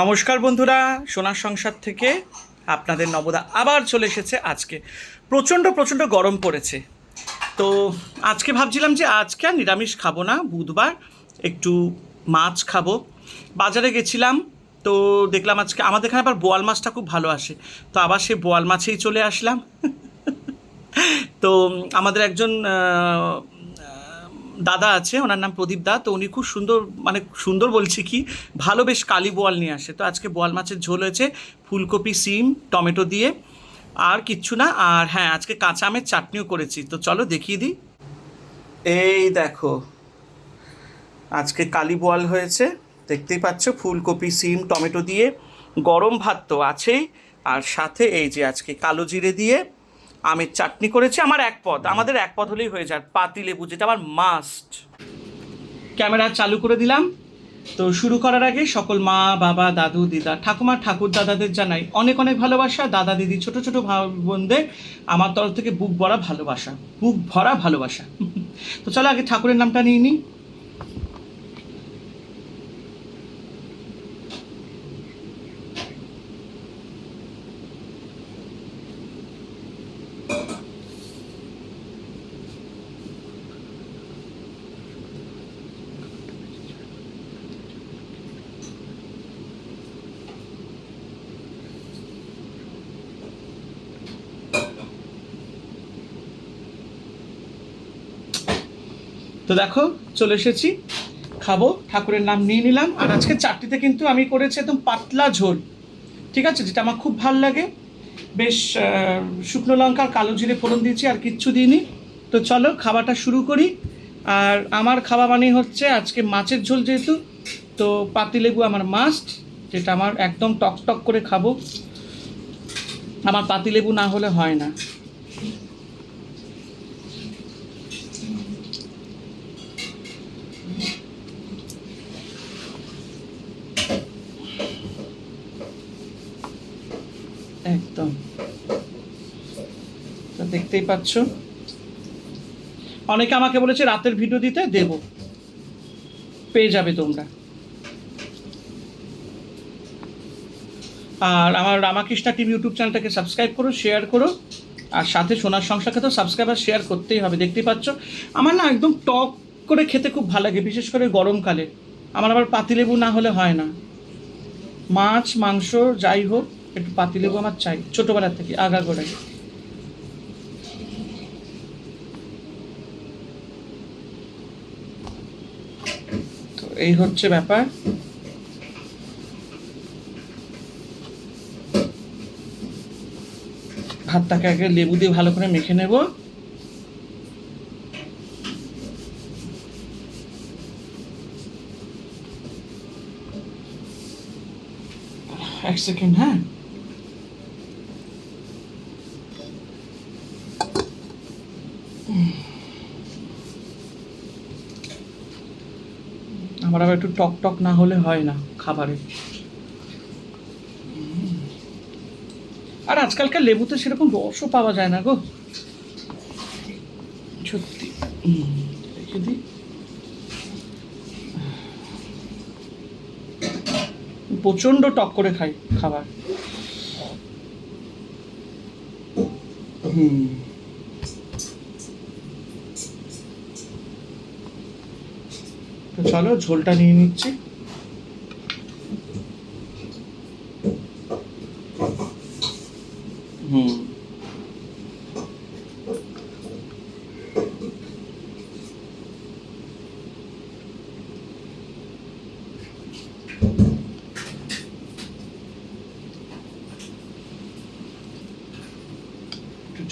নমস্কার বন্ধুরা, সোনার সংসার থেকে আপনাদের নবদা আবার চলে এসেছে। আজকে প্রচণ্ড প্রচণ্ড গরম পড়েছে, তো আজকে ভাবছিলাম যে আজকে আর নিরামিষ খাবো না, বুধবার একটু মাছ খাবো। বাজারে গেছিলাম, তো দেখলাম আজকে আমাদের এখানে আবার বোয়াল মাছটা খুব ভালো আসে, তো আবার সেই বোয়াল মাছেই চলে আসলাম। তো আমাদের একজন দাদা আছে, ওনার নাম প্রদীপ দা। তো উনি খুব সুন্দর, মানে সুন্দর বলছি কি, ভালো বেশ কালি বোয়াল নিয়ে আসে। তো আজকে বোয়াল মাছের ঝোল হয়েছে ফুলকপি, সিম, টমেটো দিয়ে, আর কিচ্ছু না। আর হ্যাঁ, আজকে কাঁচা আমের চাটনিও করেছি, তো চলো দেখিয়ে দিই। এই দেখো, আজকে কালি বোয়াল হয়েছে, দেখতেই পাচ্ছ, ফুলকপি, সিম, টমেটো দিয়ে। গরম ভাত তো আছেই, আর সাথে এই যে আজকে কালো জিরে দিয়ে আমের চাটনি করেছি। আমার এক পদ, আমাদের এক পদ হলেই হয়ে যায়। পাতি লেবু, যেটা আমার মাস্ট। ক্যামেরা চালু করে দিলাম। তো শুরু করার আগে সকল মা, বাবা, দাদু, দিদা, ঠাকুমা, ঠাকুর দাদাদের জানাই অনেক অনেক ভালোবাসা। দাদা, দিদি, ছোট ছোট ভাই বোনদের আমার তরফ থেকে বুক ভরা ভালোবাসা, বুক ভরা ভালোবাসা। তো চলো আগে ঠাকুরের নামটা নিয়ে নিই। তো দেখো, চলে এসেছি, খাবো, ঠাকুরের নাম নিয়ে নিলাম। আর আজকে চাটনিতে কিন্তু আমি করেছি একদম পাতলা ঝোল, ঠিক আছে, যেটা আমার খুব ভাল লাগে। বেশ শুকনো লঙ্কা আর কালো জিরে ফোড়ন দিয়েছি, আর কিচ্ছু দিইনি। তো চলো খাওয়াটা শুরু করি। আর আমার খাওয়া মানে হচ্ছে আজকে মাছের ঝোল যেহেতু, তো পাতিলেবু আমার মাস্ট, যেটা আমার একদম টক টক করে খাবো। আমার পাতিলেবু না হলে হয় না। একদম, তো দেখতেই পাচ্ছ, অনেকে আমাকে বলেছে রাতের ভিডিও দিতে, দেব, পেয়ে যাবে তোমরা। আর আমার রামাকৃষ্ণা টিভি ইউটিউব চ্যানেলটাকে সাবস্ক্রাইব করো, শেয়ার করো, আর সাথে সোনার সংসারকে তো সাবস্ক্রাইব আর শেয়ার করতেই হবে। দেখতেই পাচ্ছ, আমার না একদম টক করে খেতে খুব ভালো লাগে, বিশেষ করে গরমকালে। আমার আবার পাতিলেবু না হলে হয় না। মাছ, মাংস যাই হোক, একটু পাতিলেবু আমার চাই, ছোটোবেলার থেকে আগাগোড়াই। তো এই হচ্ছে ব্যাপার। ভাতটাকে আগে লেবু দিয়ে ভালো করে মেখে নেব। এক সেকেন্ড, হ্যাঁ। আমার আবার একটু টক টক না হলে হয় না খাবারে। আর আজকালকার লেবুতে সেরকম রসও পাওয়া যায় না গো, সত্যি। রেখে দিই। প্রচণ্ড টক করে খাই খাবার। তো চলো ঝোলটা নিয়ে নিচ্ছি।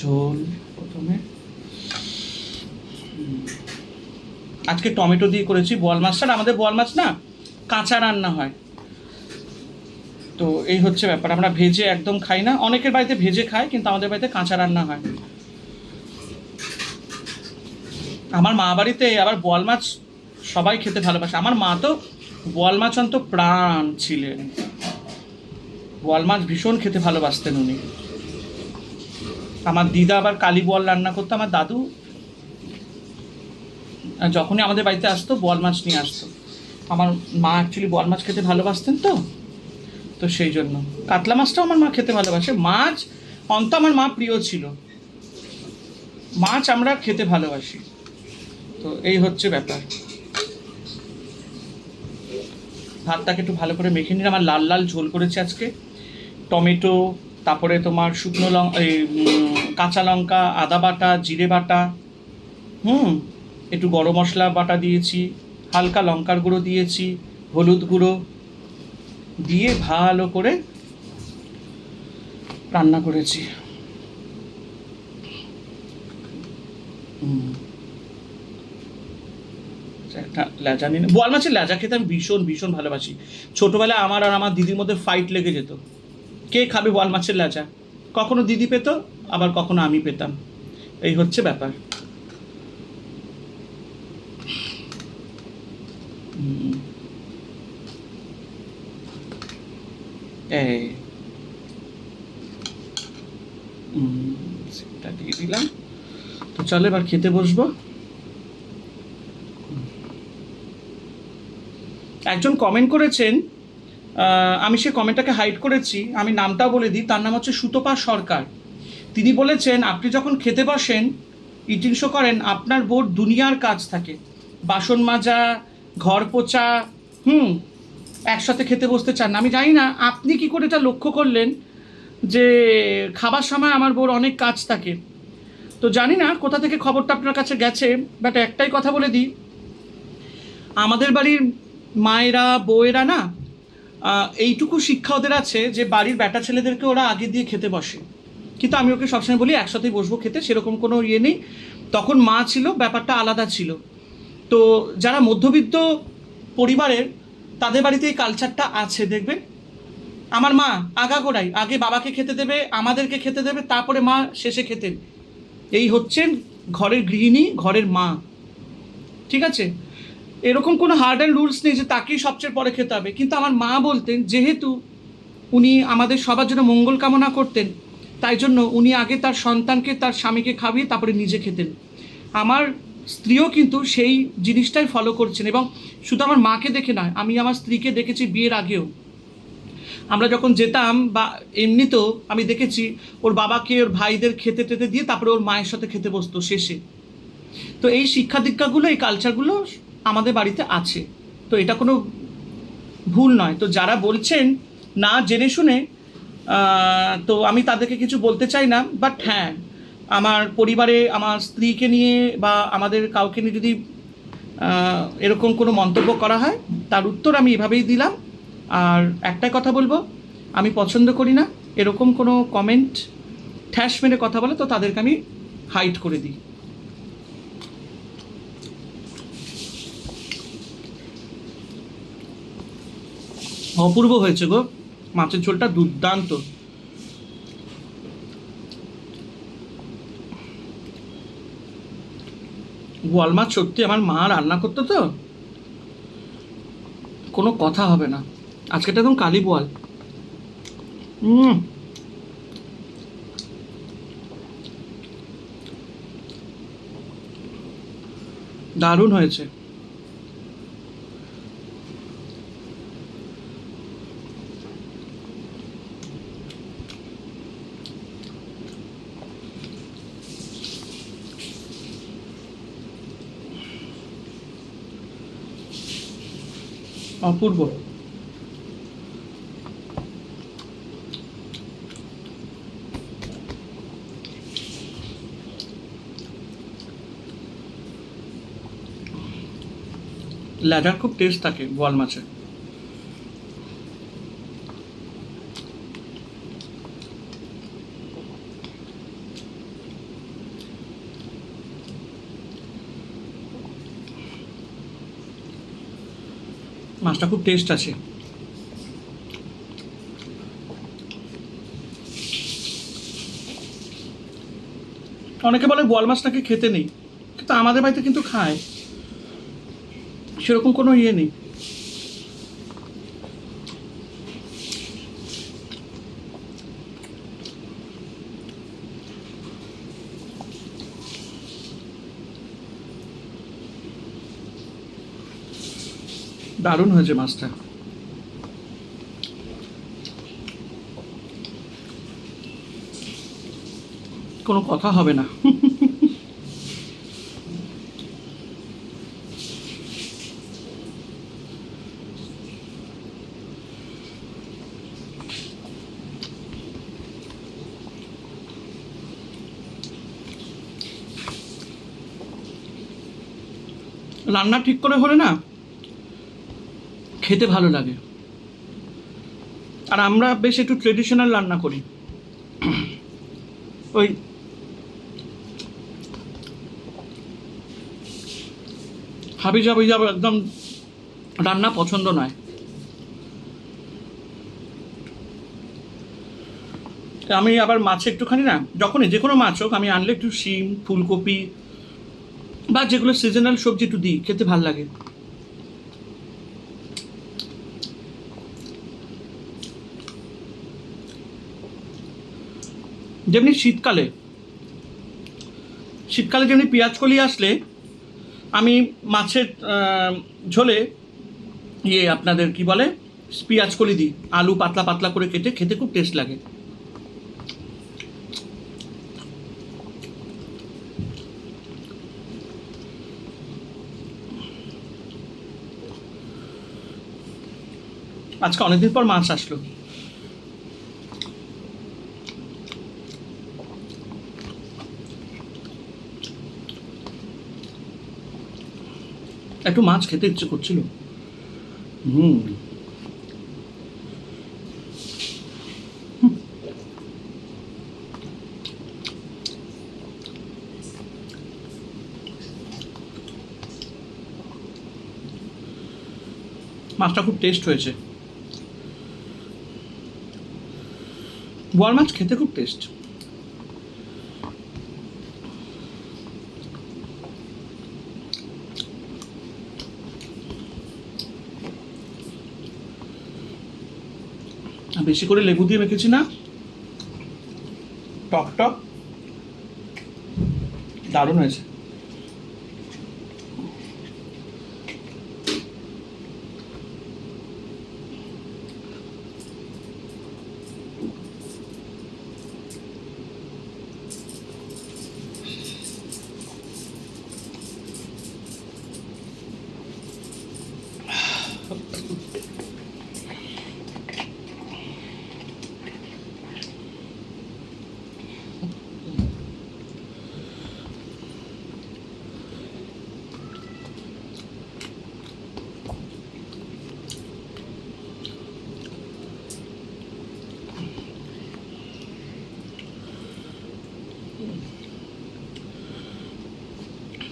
ঝোল প্রথমে আজকে টমেটো দিয়ে করেছি বোয়াল মাছটা। আমাদের বোয়াল মাছ না কাঁচা রান্না হয়, তো এই হচ্ছে ব্যাপার। আমরা ভেজে একদম খাই না, অনেকের বাড়িতে ভেজে খায়, কিন্তু আমাদের বাড়িতে কাঁচা রান্না হয়। আমার মা বাড়িতে আবার বোয়াল মাছ সবাই খেতে ভালোবাসে। আমার মা তো বোয়াল মাছ অন্ত প্রাণ ছিলেন, বোয়াল মাছ ভীষণ খেতে ভালোবাসতেন উনি। আমার দিদা আবার কালি বোয়াল রান্না করতো। আমার দাদু যখনই আমাদের বাড়িতে আসতো বোয়াল মাছ নিয়ে আসতো। আমার মা অ্যাকচুয়ালি বোয়াল মাছ খেতে ভালোবাসতেন, তো তো সেই জন্য কাতলা মাছটাও আমার মা খেতে ভালোবাসে। মাছ অন্ত আমার মা প্রিয় ছিল, মাছ আমরা খেতে ভালোবাসি। তো এই হচ্ছে ব্যাপার। ভাতটাকে একটু ভালো করে মেখে নিয়ে আমার লাল লাল ঝোল করেছে আজকে, টমেটো, তারপরে তোমার শুকনো লঙ্কা, কাঁচা লঙ্কা, আদা বাটা, জিরে বাটা, একটু গরম মশলা বাটা দিয়েছি, হালকা লঙ্কার গুঁড়ো দিয়েছি, হলুদ গুঁড়ো দিয়ে ভালো করে রান্না করেছি। একটা লেজা নিয়ে, বোয়াল মাছের লেজা খেতে আমি ভীষণ ভীষণ ভালোবাসি। ছোটোবেলায় আমার আর আমার দিদির মধ্যে ফাইট লেগে যেত, কে খাবে বোয়াল মাছের লেজা। কখনো দিদি পেত, আবার কখনো আমি পেতাম। এই হচ্ছে ব্যাপার। এই সেটা দিয়ে দিলাম। তো চলো এবার খেতে বসবো। একজন কমেন্ট করেছেন, আমি সে কমেন্টটাকে হাইড করেছি, আমি নামটাও বলে দিই, তার নাম হচ্ছে সুতপা সরকার। তিনি বলেছেন, আপনি যখন খেতে বসেন, ইটিং শো করেন, আপনার বোর দুনিয়ার কাজ থাকে, বাসন মাজা, ঘর পোছা, একসাথে খেতে বসতে চান না। আমি জানি না আপনি কি করে এটা লক্ষ্য করলেন যে খাবার সময় আমার বোর অনেক কাজ থাকে। তো জানি না কোথা থেকে খবরটা আপনার কাছে গেছে, বাট একটাই কথা বলে দিই, আমাদের বাড়ির মায়েরা বউয়েরা না, এইটুকু শিক্ষা ওদের আছে যে বাড়ির বেটা ছেলেদেরকে ওরা আগে দিয়ে খেতে বসে। কিন্তু আমি ওকে সবসময় বলি একসাথেই বসবো খেতে, সেরকম কোনো ইয়ে নেই। তখন মা ছিল, ব্যাপারটা আলাদা ছিল। তো যারা মধ্যবিত্ত পরিবারের, তাদের বাড়িতে এই কালচারটা আছে দেখবেন। আমার মা আগাগোড়াই আগে বাবাকে খেতে দেবে, আমাদেরকে খেতে দেবে, তারপরে মা শেষে খেতেন। এই হচ্ছেন ঘরের গৃহিণী, ঘরের মা, ঠিক আছে? এরকম কোনো হার্ড অ্যান্ড রুলস নেই যে তাকেই সবচেয়ে পরে খেতে হবে। কিন্তু আমার মা বলতেন, যেহেতু উনি আমাদের সবার জন্য মঙ্গল কামনা করতেন, তাই জন্য উনি আগে তার সন্তানকে, তার স্বামীকে খাইয়ে তারপরে নিজে খেতেন। আমার স্ত্রীও কিন্তু সেই জিনিসটাই ফলো করছেন। এবং শুধু আমার মাকে দেখে নয়, আমি আমার স্ত্রীকে দেখেছি বিয়ের আগেও। আমরা যখন যেতাম বা এমনিতেও আমি দেখেছি ওর বাবাকে ওর ভাইদের খেতে টেতে দিয়ে তারপরে ওর মায়ের সাথে খেতে বসতো শেষে। তো এই শিক্ষা দীক্ষাগুলো, এই কালচারগুলো আমাদের বাড়িতে আছে। তো এটা কোনো ভুল নয়। তো যারা বলছেন না জেনে শুনে, তো আমি তাদেরকে কিছু বলতে চাই না। বাট হ্যাঁ, আমার পরিবারে আমার স্ত্রীকে নিয়ে বা আমাদের কাউকে নিয়ে যদি এরকম কোনো মন্তব্য করা হয়, তার উত্তর আমি এভাবেই দিলাম। আর একটাই কথা বলবো, আমি পছন্দ করি না এরকম কোনো কমেন্ট ঠ্যাস মেরে কথা বলে, তো তাদেরকে আমি হাইড করে দিই। অপূর্ব হয়েছে গো, মাছের ঝোলটা দুর্দান্ত। বোয়াল মাছ সত্যি আমার মা রান্না করতো, তো কোনো কথা হবে না। আজকেটা একদম কালি বোয়াল। দারুণ হয়েছে। অপূর্ব। লেজার খুব টেস্ট থাকে বোয়াল মাছে। মাছটা খুব টেস্ট আছে। অনেকে বলে বোয়াল মাছ নাকি খেতে নেই, কিন্তু আমাদের বাড়িতে কিন্তু খায়, সেরকম কোনো ইয়ে নেই। দারুণ হয়েছে মাছটা। কোনো কথা হবে না। রান্না ঠিক করে হলে না খেতে ভালো লাগে। আর আমরা বেশ একটু ট্রেডিশনাল রান্না করি, ওই হাবি যাবি যাবে একদম রান্না পছন্দ নয়। আমি আবার মাছে একটুখানি না, যখনই যে কোনো মাছ হোক আমি আনলে একটু শিম, ফুলকপি বা যেগুলো সিজনাল সবজি একটু দিই, খেতে ভাল লাগে। যেমনি শীতকালে যেমনি পেঁয়াজ কলি আসলে আমি মাছের ঝোলে আপনাদের কি বলে পেঁয়াজ কলি দিই, আলু পাতলা পাতলা করে কেটে, খেতে খুব টেস্ট লাগে। আজকে অনেকদিন পর মাছ আসলো। একটু মাছ খেতে ইচ্ছে করছিল। মাছটা খুব টেস্ট হয়েছে। বোয়াল মাছ খেতে খুব টেস্ট। বেশি করে লেবু দিয়ে মেখেছি না, টক টক দারুণ হয়েছে।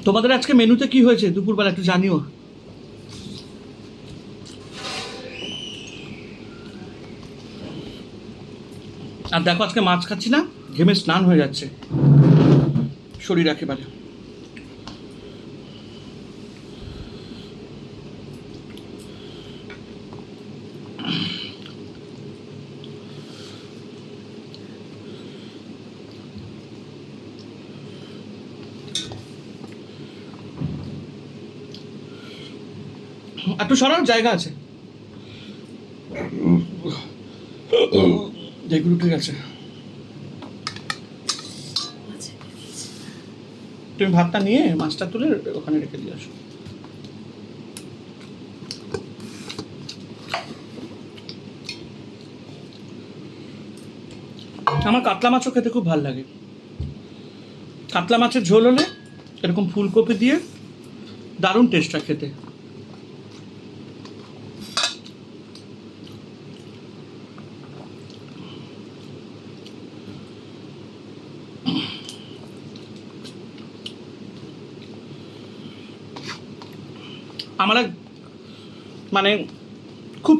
তোমাদের আজকে মেনুতে কি হয়েছে দুপুরবেলা একটু জানিও। আর দেখো আজকে মাছ খাচ্ছি না, ঘেমে স্নান হয়ে যাচ্ছে শরীর একেবারে। একটু সরার জায়গা আছে, যেগুলো ঠিক আছে। তুমি ভাতটা নিয়ে মাছটা তুলে ওখানে রেখে দিয়ে আসো। আমার কাতলা মাছও খেতে খুব ভালো লাগে। কাতলা মাছের ঝোল হলে এরকম ফুলকপি দিয়ে দারুণ টেস্টটা খেতে। আমার এক মানে খুব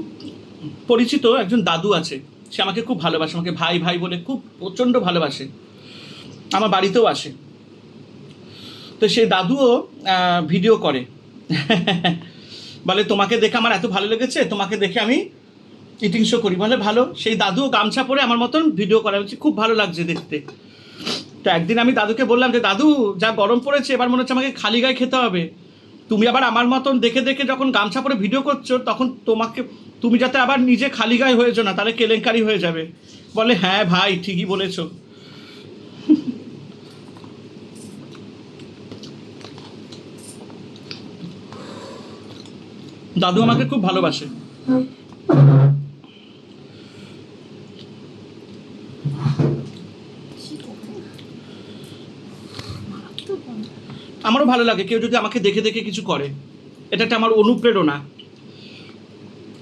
পরিচিত একজন দাদু আছে, সে আমাকে খুব ভালোবাসে, আমাকে ভাই ভাই বলে খুব প্রচণ্ড ভালোবাসে, আমার বাড়িতেও আসে। তো সেই দাদুও ভিডিও করে, বলে তোমাকে দেখে আমার এত ভালো লেগেছে, তোমাকে দেখে আমি ইটিং শো করি। বলে ভালো, সেই দাদুও গামছা পরে আমার মতন ভিডিও করা হচ্ছে, খুব ভালো লাগছে দেখতে। তো একদিন আমি দাদুকে বললাম যে দাদু যা গরম পড়েছে এবার মনে হচ্ছে আমাকে খালি গায়ে খেতে হবে, তুমি আবার আমার মতন দেখে দেখে যখন গামছা পরে ভিডিও করছো তখন তুমি যাতে আবার নিজে খালি গায়ে হয়েছো না, তাহলে কেলেঙ্কারি হয়ে যাবে। বলে হ্যাঁ ভাই ঠিকই বলেছো। দাদু আমাকে খুব ভালোবাসে। আমারও ভালো লাগে কেউ যদি আমাকে দেখে দেখে কিছু করে, এটা একটা আমার অনুপ্রেরণা।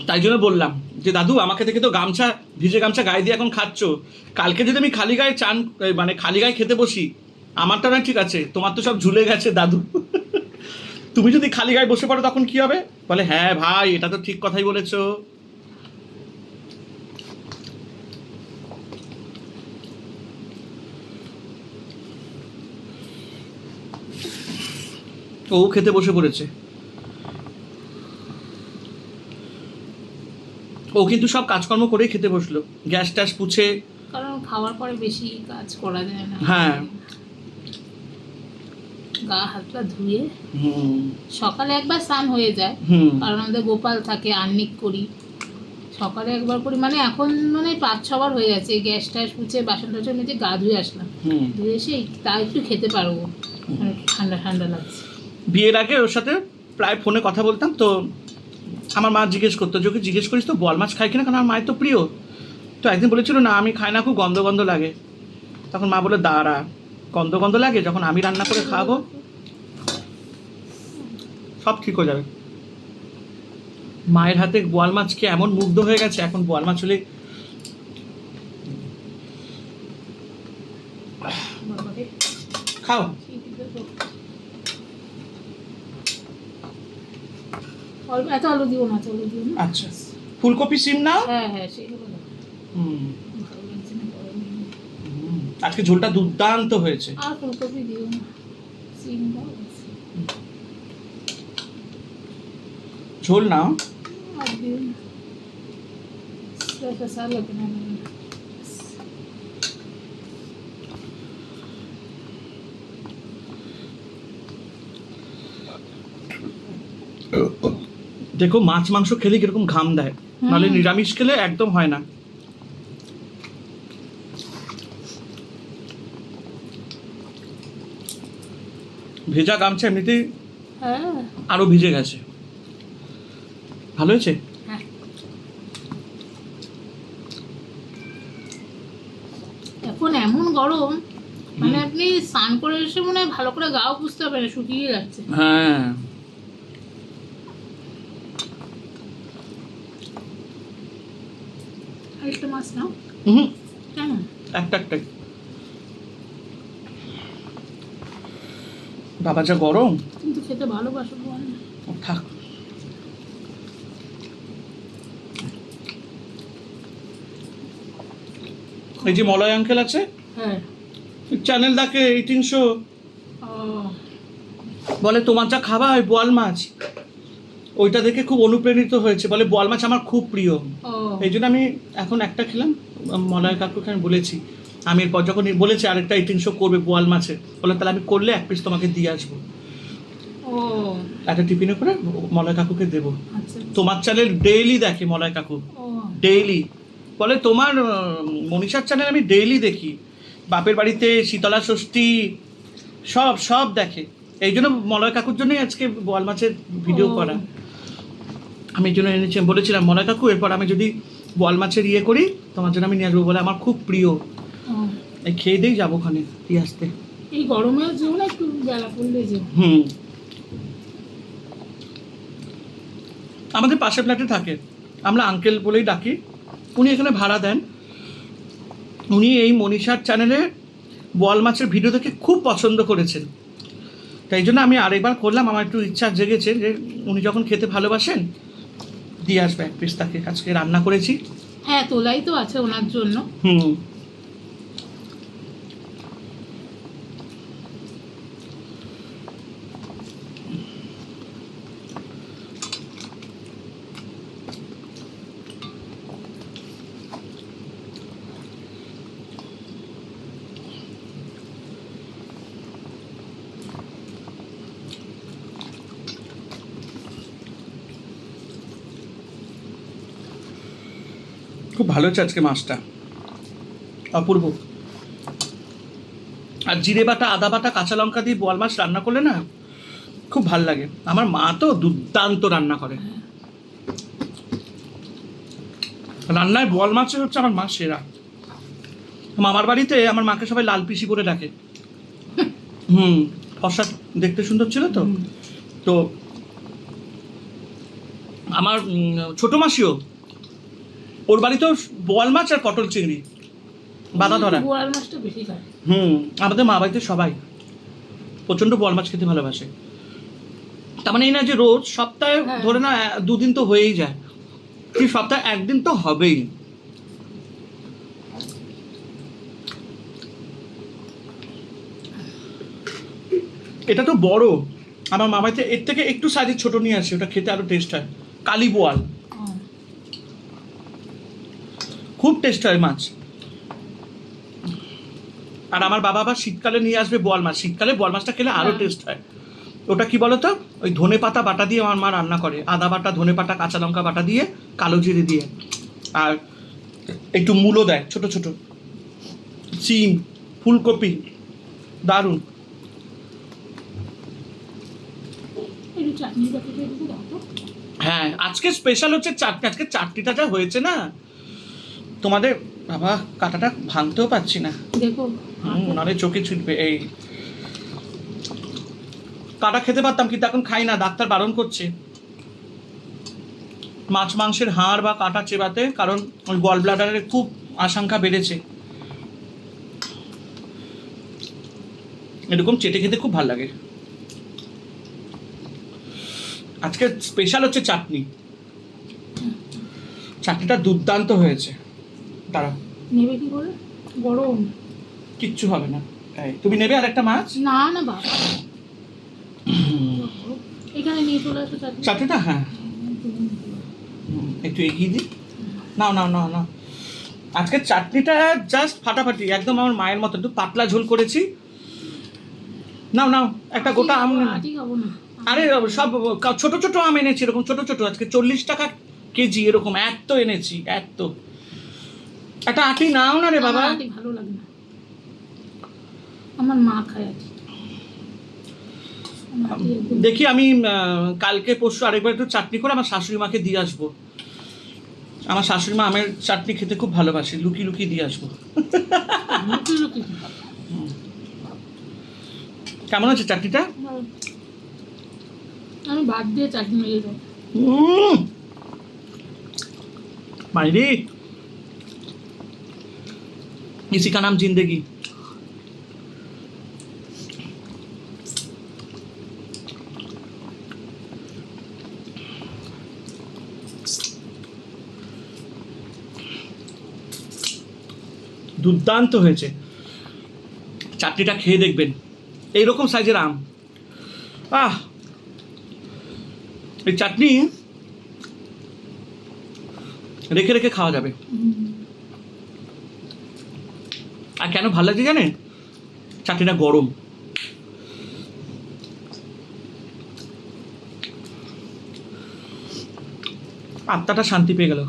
তাই জন্য বললাম যে দাদু আমাকে দেখে তো গামছা, ভিজে গামছা গায়ে দিয়ে এখন খাচ্ছ, কালকে যদি আমি খালি গায়ে চান মানে খালি গায়ে খেতে বসি, আমারটা না ঠিক আছে, তোমার তো সব ঝুলে গেছে দাদু। তুমি যদি খালি গায়ে বসে পড়ো তখন কি হবে? বলে হ্যাঁ ভাই এটা তো ঠিক কথাই বলেছো। ও খেতে বসে পড়েছে। ও কিন্তু সব কাজকর্ম করেই খেতে বসলো, গ্যাস ট্যাস পুছে। কারণ খাওয়ার পরে বেশি কাজ করা যায় না। হ্যাঁ, গা হাত পা ধুয়ে সকালে একবার স্নান হয়ে যায়, কারণ আমাদের গোপাল থাকে, আর্নিক করি সকালে একবার করি, মানে এখন মানে 5-6 বার হয়ে গেছে। গ্যাস ট্যাস পুছে বাসন টাসন মেজে গা ধুয়ে আসলাম, ধুয়ে এসে তা একটু খেতে পারবো, মানে ঠান্ডা ঠান্ডা লাগছে। বিয়ের আগে ওর সাথে প্রায় ফোনে কথা বলতাম, তো আমার মা জিজ্ঞেস করতো যে ওকে জিজ্ঞেস করিস তো বোয়াল মাছ খাই কিনা, কারণ আমার মায়ের তো প্রিয়। তো একদিন বলেছিল না আমি খাই না, খুব গন্ধ গন্ধ লাগে। তখন মা বলে দাঁড়া, গন্ধ গন্ধ লাগে, যখন আমি রান্না করে খাবো সব ঠিক হয়ে যাবে। মায়ের হাতে বোয়াল মাছ খেয়ে এমন মুগ্ধ হয়ে গেছে, এখন বোয়াল মাছ হলে খাও। এত আলু দিও না, আলু দিও না। আচ্ছা, ফুলকপি সিম না? হ্যাঁ হ্যাঁ সেগুলো আজকে ঝোলটা দুর্দান্ত হয়েছে। আর ফুলকপি দিও না, সিম দাও। ঝোল না আর দিও না, এটা সালাদ না। দেখো মাছ মাংস খেলে কিরকম ঘাম দেয়, নাহলে নিরামিষ খেলে একদম হয় না। ভেজা গামছা এমনিতেই আরো ভিজে গেছে, ভালো হয়েছে। এখন এমন গরম, মানে আপনি স্নান করে এসে মনে হয় ভালো করে গাও বুঝতে হবে না, শুকিয়ে যাচ্ছে। হ্যাঁ, আরেকটা মাছ নাও। কেন? একটাই। বাবা যা গরম, কিন্তু খেতে ভালোবাসো বল। থাক। এই যে মলয় আঙ্কেল আছে, হ্যাঁ চ্যানেল দেখে 1800, বলে তোমার যা খাওয়া হয় বোয়াল মাছ, ওইটা দেখে খুব অনুপ্রাণিত হয়েছে, বলে বোয়াল মাছ আমার খুব প্রিয়। এই জন্য আমি এখন একটা খেলাম। মলয় কাকুকে আমি বলেছি, আমি এরপর যখন বলেছি আরেকটা 1800 করবে বোয়াল মাছের, বলে তাহলে আমি করলে এক পিস তোমাকে দিয়ে আসবো, একটা টিফিনে করে মলয় কাকুকে দেবো। তোমার চ্যানেল ডেইলি দেখে মলয় কাকু, ডেইলি বলে তোমার মনীষার চ্যানেল আমি ডেইলি দেখি, বাপের বাড়িতে শীতলা ষষ্ঠী সব সব দেখে। এই জন্য মলয় কাকুর জন্যই আজকে বোয়াল মাছের ভিডিও করা। আমি এই জন্য এনেছি, বলেছিলাম মলয় কাকু এরপর আমি যদি বোয়াল মাছের ইয়ে করি তোমার জন্য আমি নিয়ে আসবো, বলে আমার খুব প্রিয়। এই খেয়ে দিয়েই যাবো ওখানে দিয়ে আসতে। এই গরমে যেও না, একটু বেলা পড়লে যেও। আমাদের পাশের ফ্ল্যাটে থাকে, আমরা আঙ্কেল বলেই ডাকি, উনি এখানে ভাড়া দেন। উনি এই মনীষার চ্যানেলে বোয়াল মাছের ভিডিও দেখে খুব পছন্দ করেছেন, তাই জন্য আমি আরেকবার করলাম, আমার একটু ইচ্ছা জেগেছে যে উনি যখন খেতে ভালোবাসেন দিয়ে আসবে এক পিস, তাকে আজকে রান্না করেছি। হ্যাঁ তোলাই তো আছে ওনার জন্য। খুব ভালো হচ্ছে আজকে মাছটা, অপূর্ব। আর জিরে বাটা, আদা বাটা, কাঁচা লঙ্কা দিয়ে বোয়াল মাছ রান্না করলে না খুব ভাল লাগে। আমার মা তো দুর্দান্ত রান্না করে। রান্নায় বোয়াল মাছ হচ্ছে আমার মা সেরা। মামার বাড়িতে আমার মাকে সবাই লাল পিসি করে ডাকে। ফর্সা দেখতে সুন্দর ছিল তো। তো আমার ছোট মাসিও, ওর বাড়িতেও বোয়াল মাছ আর পটল চিংড়ি বাঁধা ধরা। বোয়াল মাছটা বেশি খায়। আমাদের মা বাড়িতে সবাই প্রচণ্ড বোয়াল মাছ খেতে ভালোবাসে। তার মানে এই না যে রোজ, সপ্তাহে ধরে না 2 দিন তো হয়েই যায়, কি সপ্তাহে 1 দিন তো হবেই। এটা তো বড়, আমার মামাইতে এর থেকে একটু সাইজের ছোট নিয়ে আসে, ওটা খেতে আরো টেস্ট হয়। কালী বোয়াল খুব টেস্ট হয় মাছ। আর আমার বাবা আবার শীতকালে নিয়ে আসবে বোয়াল মাছ, শীতকালে বোয়াল মাছটা খেলে আরো টেস্ট হয়। ওটা কি বলতো, ওই ধনে পাতা বাটা দিয়ে আমার মা রান্না করে, আদা বাটা, ধনে পাতা, কাঁচা লঙ্কা বাটা দিয়ে, কালো জিরে দিয়ে, আর একটু মূলো দেয় ছোট ছোট, সিম, ফুলকপি, দারুণ। হ্যাঁ, আজকে স্পেশাল হচ্ছে চাটনি। আজকে চাটনিটা যা হয়েছে না তোমাদের, বাবা কাঁটাটা ভাঙতেও পারছি না, দেখো নাহলে চোখে ছুটবে। এই কাঁটা খেতে পারতাম, কিন্তু এখন খাই না, ডাক্তার বারণ করছে মাছ মাংসের হাড় বা কাঁটা চেবাতে, কারণ ওই গল ব্লাডারের খুব আশঙ্কা বেড়েছে। এরকম চেটে খেতে খুব ভালো লাগে। আজকে স্পেশাল হচ্ছে চাটনি, চাটনিটা দুর্দান্ত হয়েছে। দাঁড়া, নেবে কি করে? গরম কিচ্ছু হবে না। তুমি নেবে আর একটা মাছ? না না বাবা, এখানে নিয়ে চলে আসো চাটনিটা। হ্যাঁ, একটু এগিয়ে দিই। নাও নাও নাও নাও। আজকে চাটনিটা জাস্ট ফাটাফাটি, একদম আমার মায়ের মতো, একটু পাতলা ঝোল করেছি। নাও নাও, একটা গোটা আম। খাবো না। আরে সব ছোট ছোট আম এনেছি, এরকম ছোট ছোট, আজকে 40 টাকা কেজি, এরকম এত এনেছি, এত। একটা আটি নাও না রে বাবা। ভালো লাগে না, আমার মা খায় আটি। দেখি আমি কালকে পরশু আরেকবার একটু চাটনি করে আমার শাশুড়ি মাকে দিয়ে আসবো। আমার শাশুড়ি মা আমের চাটনি খেতে খুব ভালোবাসে, লুকিয়ে লুকিয়ে দিয়ে আসবো। কেমন আছে চাটনিটা? আমি ভাত দিয়ে চাটনি মেরে দেবো। मायरी, इसी का नाम जिंदगी। দুর্দান্ত হয়েছে, চাটনিটা খেয়ে দেখবেন। এইরকম সাইজের আম, এই চাটনি রেখে রেখে খাওয়া যাবে। আর কেন ভালো লাগছে জানেন? চাটনিটা গরম, আত্মাটা শান্তি পেয়ে গেল।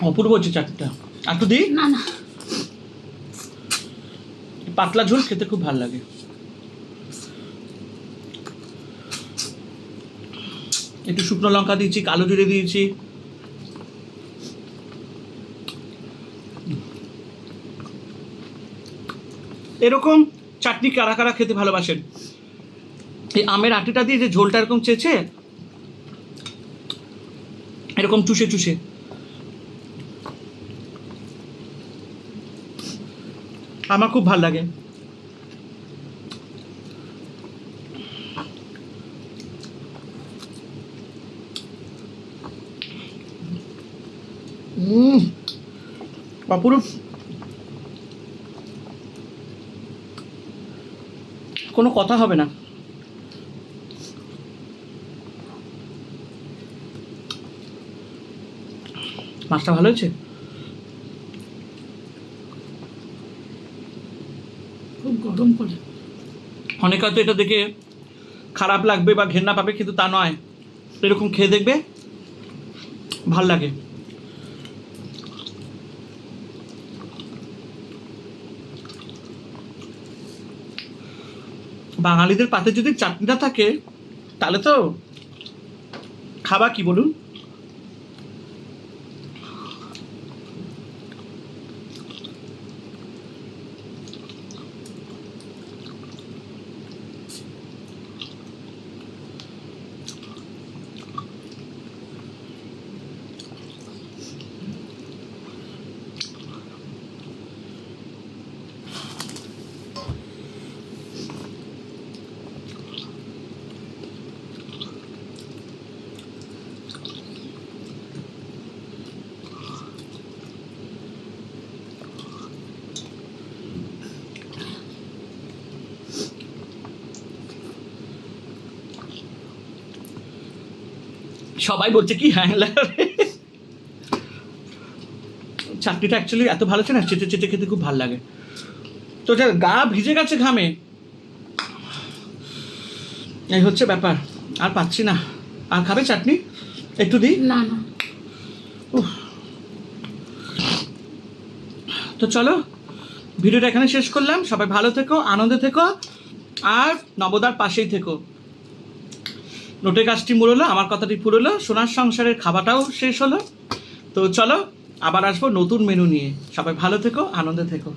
অপূর্ব হচ্ছে চাটনিটা। আর তো দিই না না, পাতলা ঝোল খেতে খুব ভালো লাগে। একটু শুকনো লঙ্কা দিয়েছি, কালো জিরে দিয়েছি। এরকম চাটনি কারা কারা খেতে ভালোবাসেন? এই আমের আটিটা দিয়ে যে ঝোলটা এরকম চেয়েছে, এরকম চুষে চুষে, আমার খুব ভালো লাগে। অপরূপ, কোনো কথা হবে না। মাছটা ভালো হয়েছে, খুব গরম করে। অনেকে হয়তো এটা দেখে খারাপ লাগবে বা ঘেন্না পাবে, কিন্তু তা নয়, এরকম খেয়ে দেখবে, ভাল লাগে। বাঙালিদের পাতে যদি চাটনিটা থাকে তাহলে তো খাবা কি বলুন। সবাই বলছে কি হ্যাঁ চাটনিটা অ্যাকচুয়ালি এত ভালো আছে না, চেটে চেটে খেতে খুব ভালো লাগে। তো যা গা ভিজে গেছে ঘামে, এই হচ্ছে ব্যাপার, আর পাচ্ছি না। আর খাবে চাটনি একটু দিই? না না, উফ। তো চলো ভিডিওটা এখানে শেষ করলাম। সবাই ভালো থেকো, আনন্দে থেকো, আর নবদার পাশেই থেকো। নোটে কাজটি মুড়লো, আমার কথাটি পুরোলো, সোনার সংসারের খাবারটাও শেষ হলো। তো চলো আবার আসবো নতুন মেনু নিয়ে। সবাই ভালো থেকো, আনন্দে থেকো।